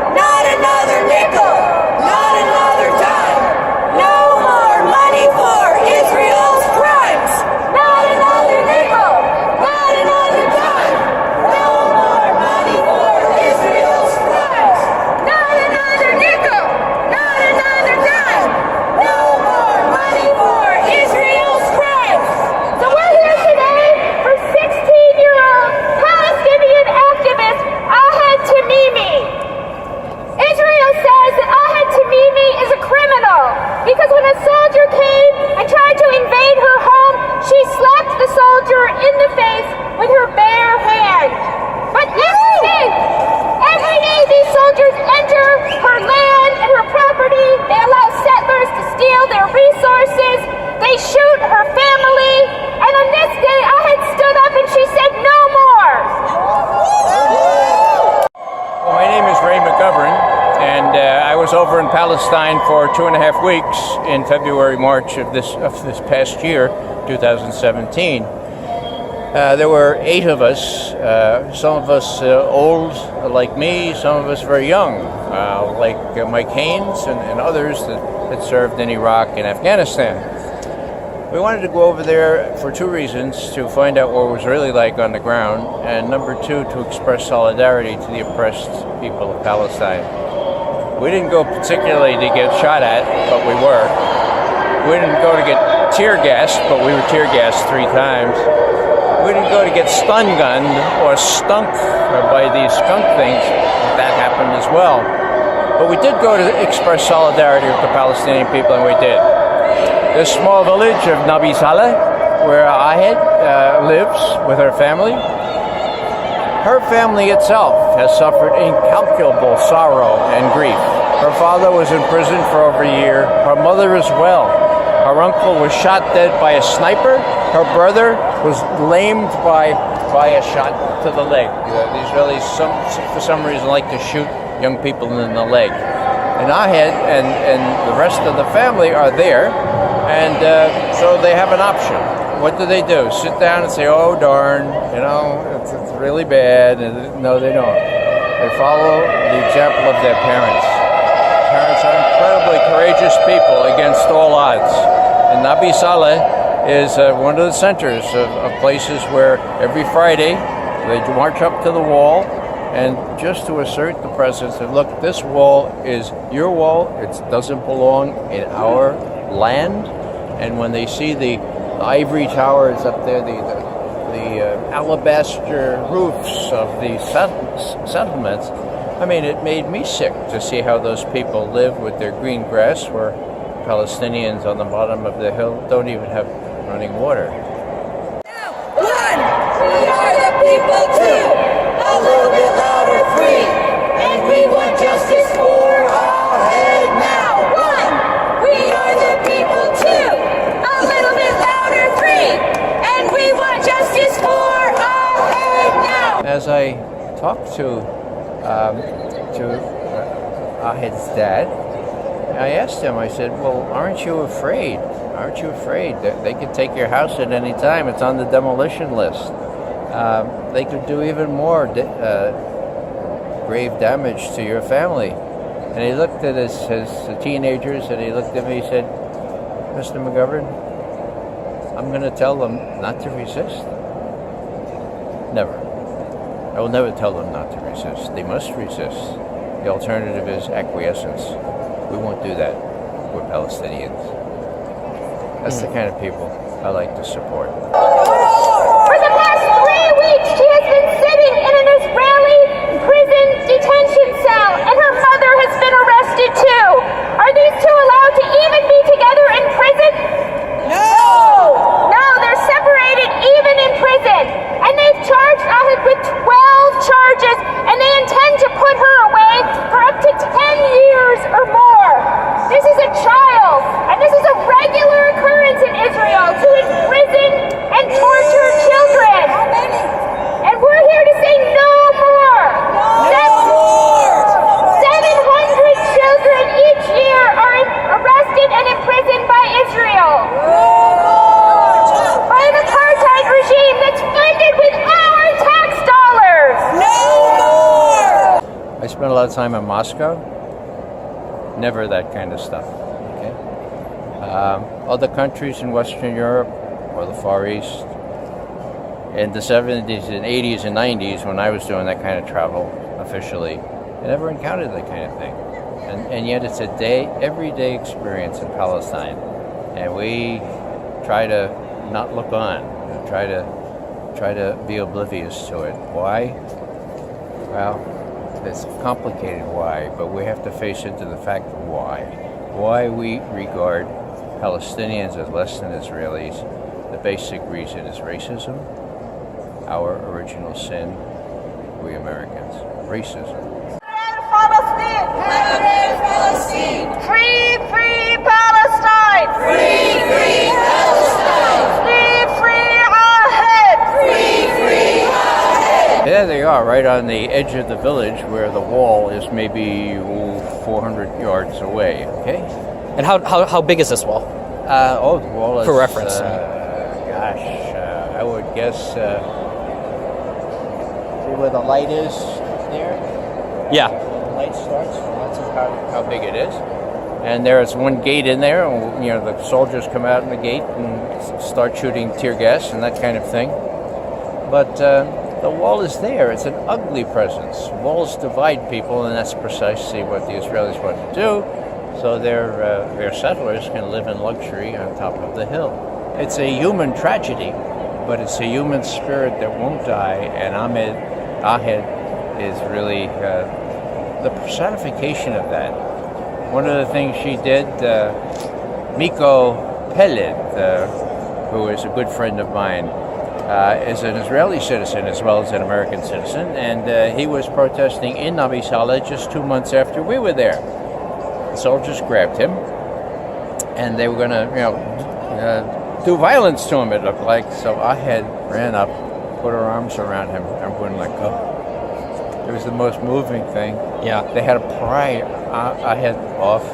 Not another nickel, not another dime. No more money for Israel's crimes. Not another nickel, not another dime. No more money for Israel's crimes. Not another nickel, not another dime. No more money for Israel's crimes. So we're here today for 16-year-old Palestinian activist Ahed Tamimi. Israel says that Ahed Tamimi is a criminal because when a soldier came and tried to invade her home, she slapped the soldier in the face with her bare hand. But every day these soldiers enter her land and her property. They allow settlers to steal their resources. They shoot her family. And on this day, Ahed stood up and she said, "No more." Well, my name is Ray McGovern, and I was over in Palestine for 2.5 weeks in February, March of this past year, 2017. There were 8 of us, some of us old like me, some of us very young, like Mike Haynes and others that had served in Iraq and Afghanistan. We wanted to go over there for 2 reasons: to find out what it was really like on the ground, and number 2, to express solidarity to the oppressed people of Palestine. We didn't go particularly to get shot at, but we were. We didn't go to get tear gassed, but we were tear gassed 3 times. We didn't go to get stun gunned or stunk by these skunk things. That happened as well. But we did go to express solidarity with the Palestinian people, and we did. This small village of Nabi Saleh, where Ahed lives with her family. Her family itself has suffered incalculable sorrow and grief. Her father was in prison for over a year, her mother as well. Her uncle was shot dead by a sniper. Her brother was lamed by a shot to the leg. The Israelis, for some reason, like to shoot young people in the leg. And Ahed and the rest of the family are there, and so they have an option. What do? Sit down and say, "Oh darn, it's really bad"? And no, they don't. They follow the example of their parents. Parents are incredibly courageous people against all odds. And Nabi Saleh is one of the centers of places where every Friday they march up to the wall and just to assert the presence that, look, this wall is your wall. It doesn't belong in our land. And when they see the ivory towers up there, the alabaster roofs of the settlements, I mean, it made me sick to see how those people live with their green grass, where Palestinians on the bottom of the hill don't even have running water. One, we are the people too, a little bit louder, 3, and we want justice for Ahed now. 1, we are the people too, a little bit louder, 3, and we want justice for Ahed now. As I talked to Ahed's dad, I asked him, I said, "Well, aren't you afraid? Aren't you afraid that they could take your house at any time? It's on the demolition list. They could do even more grave damage to your family." And he looked at his teenagers, and he looked at me, he said, "Mr. McGovern, I'm going to tell them not to resist. Never. I will never tell them not to resist. They must resist. The alternative is acquiescence. We won't do that. We're Palestinians." That's the kind of people I like to support. For the past 3 weeks, she has been sitting in an Israeli prison detention cell, and her mother has been arrested too. Are these 2 allowed to even be together in prison? No, they're separated even in prison. And they've charged Ahed with 12 charges, and they intend to put her away for up to 10 years or more. This is a child, and this is a regular occurrence in Israel, to imprison and torture children. And we're here to say no time in Moscow, never that kind of stuff. Okay. Other countries in Western Europe or the Far East, in the 70s and 80s and 90s, when I was doing that kind of travel officially, I never encountered that kind of thing. And yet it's a everyday experience in Palestine. And we try to not look on, try to be oblivious to it. Why? Well, it's complicated why, but we have to face into the fact of why. Why we regard Palestinians as less than Israelis. The basic reason is racism, our original sin, we Americans. Racism. Free, free Palestine! Free, free Palestine! Free Ahed! Free Ahed! There they are, right on the edge of the village where the wall is maybe 400 yards away, okay? And how big is this wall? The wall is... For reference. I would guess... see where the light is there? Yeah. The light starts, that's how big it is. And there's one gate in there, and the soldiers come out in the gate and start shooting tear gas and that kind of thing. But the wall is there. It's an ugly presence. Walls divide people, and that's precisely what the Israelis want to do. So their settlers can live in luxury on top of the hill. It's a human tragedy, but it's a human spirit that won't die. And Ahed is really the personification of that. One of the things she did, Miko Peled, who is a good friend of mine, is an Israeli citizen as well as an American citizen, and he was protesting in Nabi Saleh just 2 months after we were there. The soldiers grabbed him, and they were going to, do violence to him, it looked like. So Ahed ran up, put her arms around him, and wouldn't let go. It was the most moving thing. Yeah. They had to pry Ahed off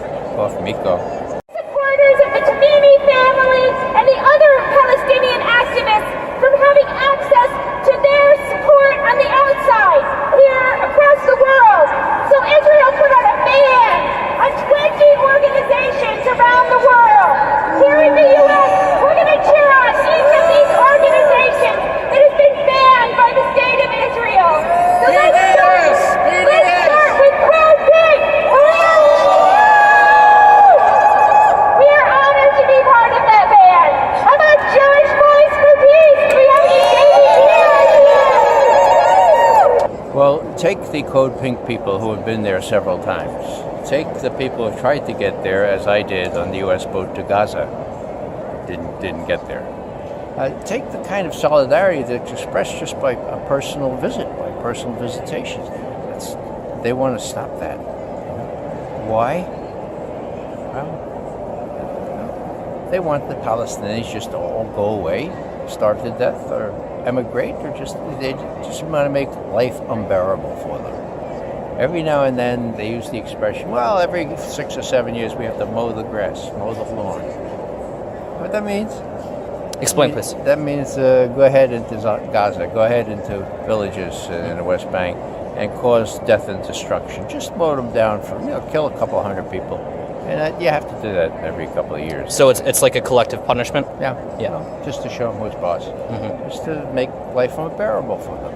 Miko. Supporters of the Tamimi family and the other Palestinian activists from having access to their support on the outside, here across the world. So Israel put out a ban on 20 organizations around the world. Here in the U.S., we're going to cheer on each of these organizations that has been banned by the state of Israel. So let's start with Codepink. We are honored to be part of that band. How about Jewish Voice for Peace? Do we have any JVP? Well, take the Codepink people who have been there several times. Take the people who have tried to get there, as I did on the U.S. boat to Gaza. Didn't get there. Take the kind of solidarity that's expressed just by a personal visit, by personal visitations. They want to stop that. Why? Well, they want the Palestinians just to all go away, starve to death, or emigrate, or they just want to make life unbearable for them. Every now and then they use the expression, well, every 6 or 7 years we have to mow the grass, mow the lawn. What that means? Explain, please. That means go ahead into Gaza, go ahead into villages in the West Bank and cause death and destruction. Just mow them down kill a couple hundred people. And you have to do that every couple of years. So it's like a collective punishment? Yeah. Yeah. Just to show them who's boss. Mm-hmm. Just to make life unbearable for them.